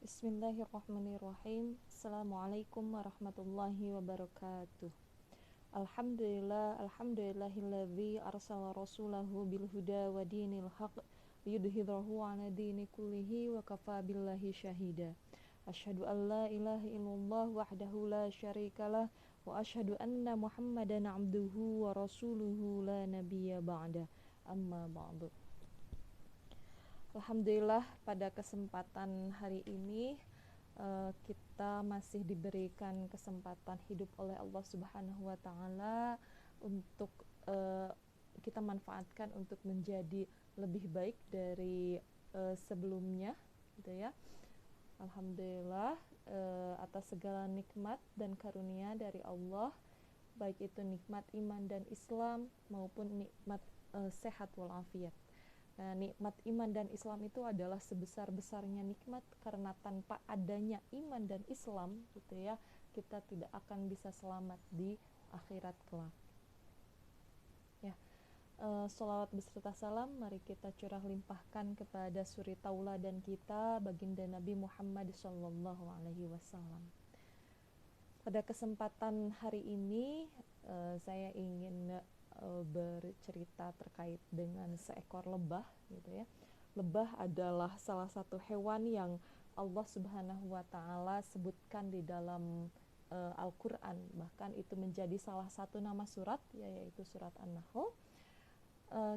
Bismillahirrahmanirrahim. Assalamualaikum warahmatullahi wabarakatuh. Alhamdulillahilladzi arsala rasulahu bil huda wa dinil haq liyudhhirahu 'ala dini kullihi wa kafa billahi syahida. Asyhadu an la ilaha illallah wahdahu la syarikalah wa asyhadu anna Muhammadan 'abduhu wa rasuluhu la nabiyya ba'da. Amma ba'du. Alhamdulillah, pada kesempatan hari ini kita masih diberikan kesempatan hidup oleh Allah Subhanahu wa taala untuk kita manfaatkan untuk menjadi lebih baik dari sebelumnya, gitu ya. Alhamdulillah atas segala nikmat dan karunia dari Allah, baik itu nikmat iman dan Islam maupun nikmat sehat walafiat. Nah, nikmat iman dan Islam itu adalah sebesar-besarnya nikmat, karena tanpa adanya iman dan Islam, gitu ya, kita tidak akan bisa selamat di akhirat kelak. Ya, sholawat beserta salam mari kita curah limpahkan kepada suri tauladan kita, baginda Nabi Muhammad SAW. Pada kesempatan hari ini saya ingin bercerita terkait dengan seekor lebah, gitu ya. Lebah adalah salah satu hewan yang Allah Subhanahu wa taala sebutkan di dalam Al-Qur'an, bahkan itu menjadi salah satu nama surat, yaitu surat An-Nahl.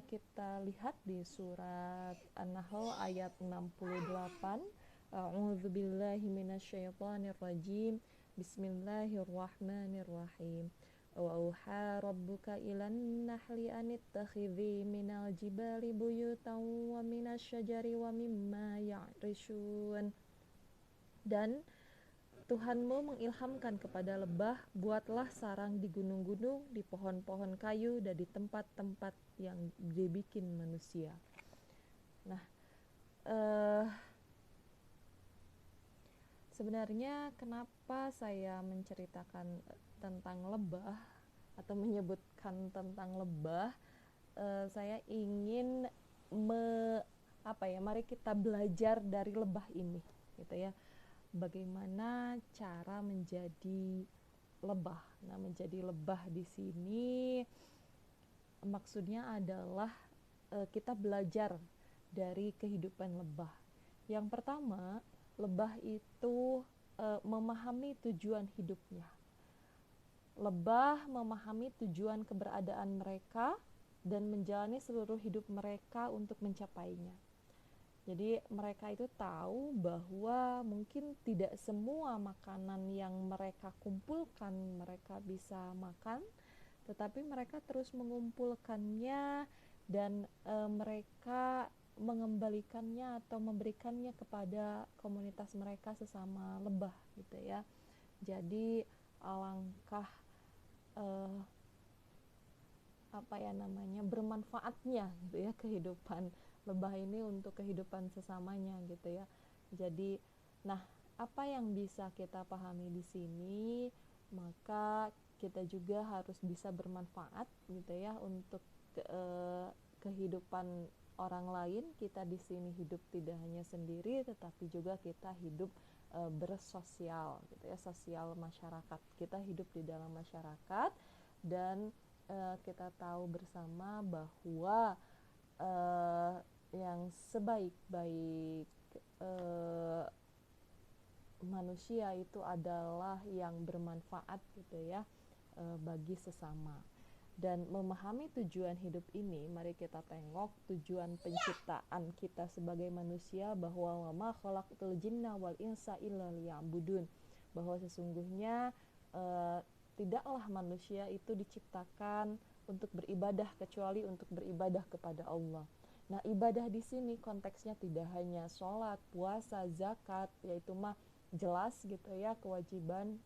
Kita lihat di surat An-Nahl ayat 68. A'udzubillahi minasyaitonirrajim. Bismillahirrahmanirrahim. Wa auha rabbuka ilan nahli anittakhidhi minal jibali buyutan wa minasyajari wa mimma ya'rishun. Dan Tuhanmu mengilhamkan kepada lebah, buatlah sarang di gunung-gunung, di pohon-pohon kayu, dan di tempat-tempat yang dibikin manusia. Nah, sebenarnya kenapa saya menceritakan tentang lebah atau menyebutkan tentang lebah, saya ingin mari kita belajar dari lebah ini, gitu ya. Bagaimana cara menjadi lebah. Nah, menjadi lebah di sini maksudnya adalah kita belajar dari kehidupan lebah. Yang pertama, lebah itu memahami tujuan hidupnya. Lebah memahami tujuan keberadaan mereka dan menjalani seluruh hidup mereka untuk mencapainya. Jadi mereka itu tahu bahwa mungkin tidak semua makanan yang mereka kumpulkan mereka bisa makan, tetapi mereka terus mengumpulkannya dan mereka mengembalikannya atau memberikannya kepada komunitas mereka sesama lebah, gitu ya. Jadi alangkah bermanfaatnya, gitu ya, kehidupan lebah ini untuk kehidupan sesamanya, gitu ya. Jadi, nah, apa yang bisa kita pahami di sini, maka kita juga harus bisa bermanfaat, gitu ya, untuk kehidupan orang lain. Kita di sini hidup tidak hanya sendiri, tetapi juga kita hidup bersosial, gitu ya, sosial masyarakat. Kita hidup di dalam masyarakat dan kita tahu bersama bahwa yang sebaik-baik manusia itu adalah yang bermanfaat, gitu ya, bagi sesama. Dan memahami tujuan hidup ini, mari kita tengok tujuan penciptaan kita sebagai manusia, bahwa wa ma khalaqtul jinna wal insa illa liya'budun, bahwa sesungguhnya tidaklah manusia itu diciptakan untuk beribadah kecuali untuk beribadah kepada Allah. Nah, ibadah di sini konteksnya tidak hanya sholat, puasa, zakat, yaitu mah jelas, gitu ya, kewajiban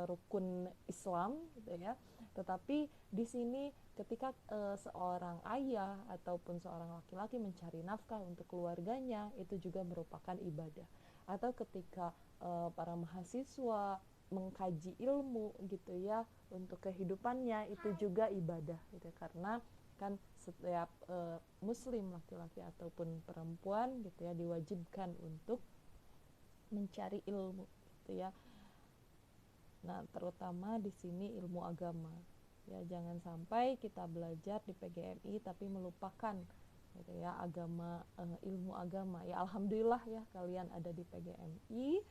rukun Islam, gitu ya. Tetapi di sini ketika seorang ayah ataupun seorang laki-laki mencari nafkah untuk keluarganya, itu juga merupakan ibadah. Atau ketika para mahasiswa mengkaji ilmu, gitu ya, untuk kehidupannya, itu juga ibadah, gitu. Karena kan setiap muslim laki-laki ataupun perempuan, gitu ya, diwajibkan untuk mencari ilmu gitu ya. Nah, terutama di sini ilmu agama. Ya, jangan sampai kita belajar di PGMI tapi melupakan gitu ya agama, ilmu agama. Ya alhamdulillah ya kalian ada di PGMI,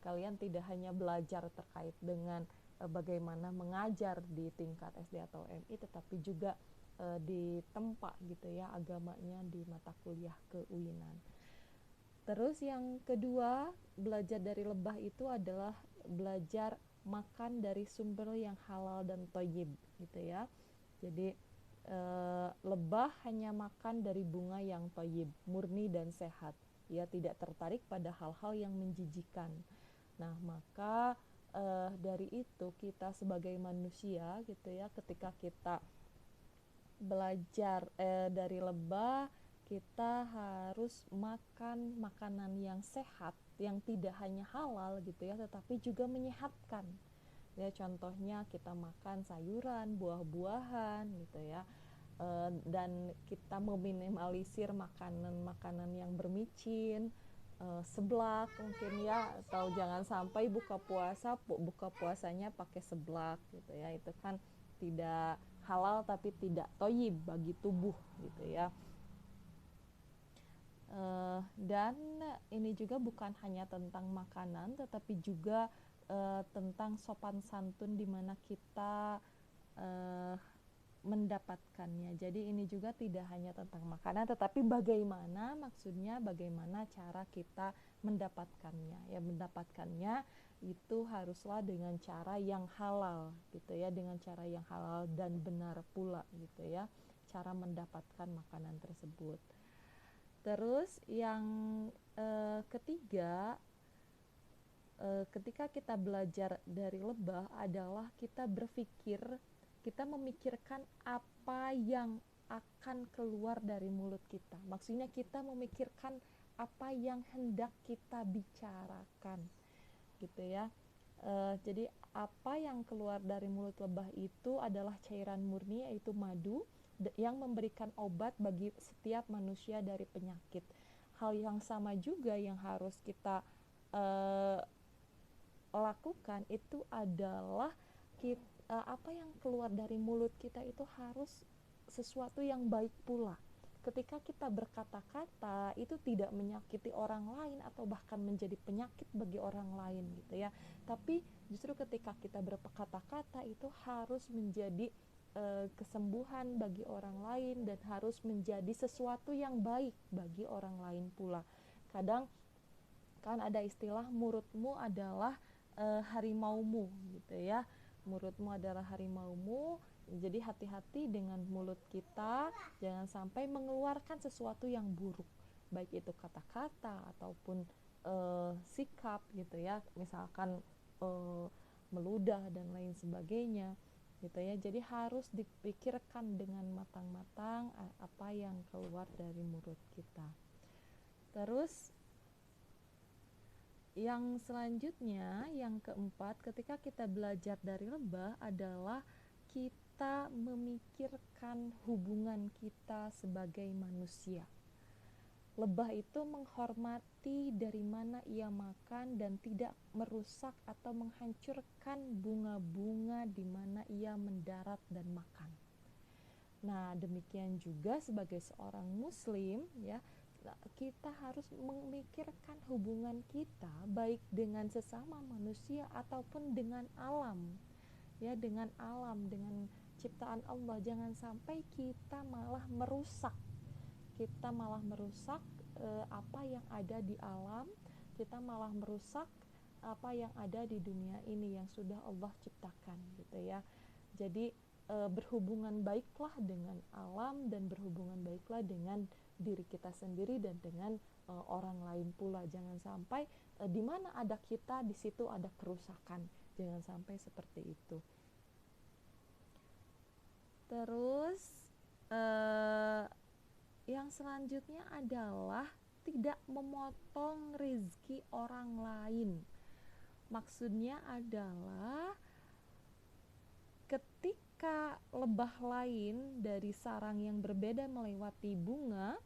kalian tidak hanya belajar terkait dengan bagaimana mengajar di tingkat SD atau MI, tetapi juga ditempa gitu ya agamanya di mata kuliah keuinan. Terus yang kedua, belajar dari lebah itu adalah belajar makan dari sumber yang halal dan thayyib gitu ya. Jadi lebah hanya makan dari bunga yang thayyib, murni dan sehat. Ya, tidak tertarik pada hal-hal yang menjijikan. Nah, maka dari itu kita sebagai manusia gitu ya, ketika kita belajar dari lebah, kita harus makan makanan yang sehat, yang tidak hanya halal gitu ya, tetapi juga menyehatkan. Ya, contohnya kita makan sayuran, buah-buahan gitu ya. Dan kita meminimalisir makanan-makanan yang bermicin, seblak mungkin ya, atau jangan sampai buka puasanya pakai seblak gitu ya, itu kan tidak halal tapi tidak thayyib bagi tubuh gitu ya. Dan ini juga bukan hanya tentang makanan tetapi juga tentang sopan santun di mana kita mendapatkannya. Jadi ini juga tidak hanya tentang makanan tetapi maksudnya bagaimana cara kita mendapatkannya. Ya, mendapatkannya itu haruslah dengan cara yang halal gitu ya, dengan cara yang halal dan benar pula gitu ya, cara mendapatkan makanan tersebut. Terus yang ketiga, ketika kita belajar dari lebah adalah kita memikirkan apa yang akan keluar dari mulut kita. Maksudnya kita memikirkan apa yang hendak kita bicarakan gitu ya. Jadi apa yang keluar dari mulut lebah itu adalah cairan murni, yaitu madu yang memberikan obat bagi setiap manusia dari penyakit. Hal yang sama juga yang harus kita lakukan itu adalah apa yang keluar dari mulut kita itu harus sesuatu yang baik pula. Ketika kita berkata-kata itu tidak menyakiti orang lain atau bahkan menjadi penyakit bagi orang lain gitu ya. Tapi justru ketika kita berkata-kata itu harus menjadi kesembuhan bagi orang lain dan harus menjadi sesuatu yang baik bagi orang lain pula. Kadang kan ada istilah mulutmu adalah harimaumu gitu ya. Mulutmu adalah harimaumu. Jadi hati-hati dengan mulut kita, jangan sampai mengeluarkan sesuatu yang buruk, baik itu kata-kata ataupun sikap gitu ya, misalkan meludah dan lain sebagainya gitu ya. Jadi harus dipikirkan dengan matang-matang apa yang keluar dari mulut kita. Terus yang selanjutnya, yang keempat, ketika kita belajar dari lebah adalah kita memikirkan hubungan kita sebagai manusia. Lebah itu menghormati dari mana ia makan dan tidak merusak atau menghancurkan bunga-bunga di mana ia mendarat dan makan. Nah, demikian juga sebagai seorang muslim ya, kita harus memikirkan hubungan kita baik dengan sesama manusia ataupun dengan alam. Ya, dengan alam, dengan ciptaan Allah. Jangan sampai kita malah merusak apa yang ada di alam, kita malah merusak apa yang ada di dunia ini yang sudah Allah ciptakan gitu ya. Jadi berhubungan baiklah dengan alam dan berhubungan baiklah dengan diri kita sendiri dan dengan orang lain pula. Jangan sampai di mana ada kita, di situ ada kerusakan. Jangan sampai seperti itu. Terus yang selanjutnya adalah tidak memotong rezeki orang lain. Maksudnya adalah ketika lebah lain dari sarang yang berbeda melewati bunga,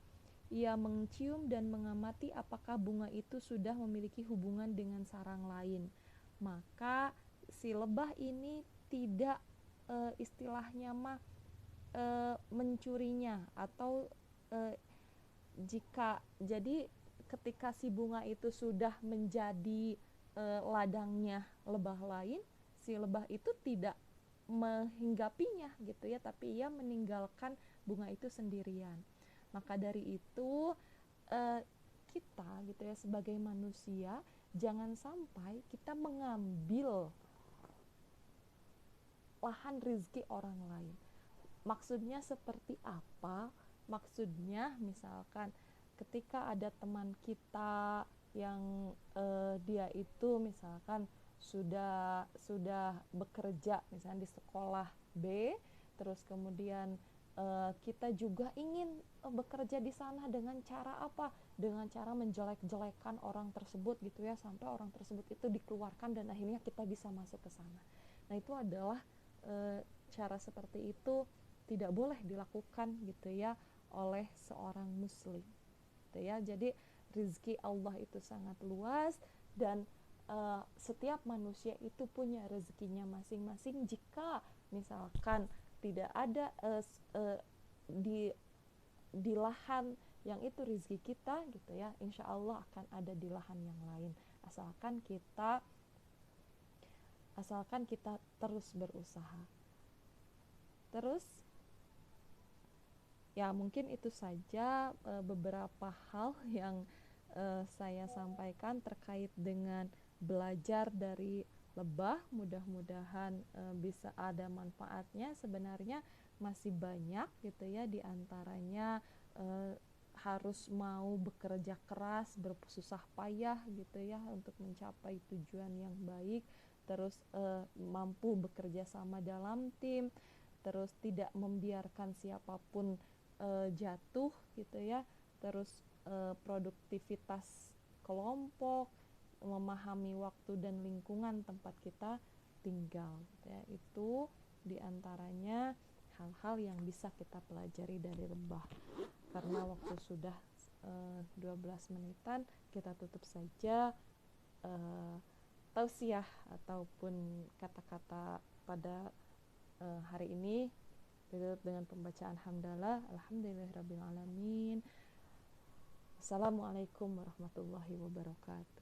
ia mencium dan mengamati apakah bunga itu sudah memiliki hubungan dengan sarang lain. Maka si lebah ini tidak istilahnya mencurinya, atau jika jadi ketika si bunga itu sudah menjadi ladangnya lebah lain, si lebah itu tidak menghinggapinya gitu ya, tapi ia meninggalkan bunga itu sendirian. Maka dari itu kita gitu ya sebagai manusia jangan sampai kita mengambil lahan rezeki orang lain. Maksudnya seperti apa? Maksudnya misalkan ketika ada teman kita yang dia itu misalkan sudah bekerja misalnya di sekolah B, terus kemudian kita juga ingin bekerja di sana dengan cara apa? Dengan cara menjelek-jelekan orang tersebut gitu ya, sampai orang tersebut itu dikeluarkan dan akhirnya kita bisa masuk ke sana. Nah, itu adalah cara seperti itu tidak boleh dilakukan gitu ya oleh seorang muslim gitu ya. Jadi rezeki Allah itu sangat luas, dan setiap manusia itu punya rezekinya masing-masing. Jika misalkan tidak ada di lahan yang itu rezeki kita gitu ya, insya Allah akan ada di lahan yang lain, asalkan kita terus berusaha. Terus ya mungkin itu saja beberapa hal yang saya sampaikan terkait dengan belajar dari lebah. Mudah-mudahan bisa ada manfaatnya. Sebenarnya masih banyak gitu ya, diantaranya harus mau bekerja keras, bersusah payah gitu ya untuk mencapai tujuan yang baik, terus mampu bekerja sama dalam tim, terus tidak membiarkan siapapun jatuh gitu ya, terus produktivitas kelompok, memahami waktu dan lingkungan tempat kita tinggal gitu ya. Itu diantaranya hal-hal yang bisa kita pelajari dari lebah. Karena waktu sudah 12 menitan, kita tutup saja tausiah ataupun kata-kata pada hari ini ditutup dengan pembacaan hamdalah, alhamdulillahirabbil alamin. Assalamualaikum warahmatullahi wabarakatuh.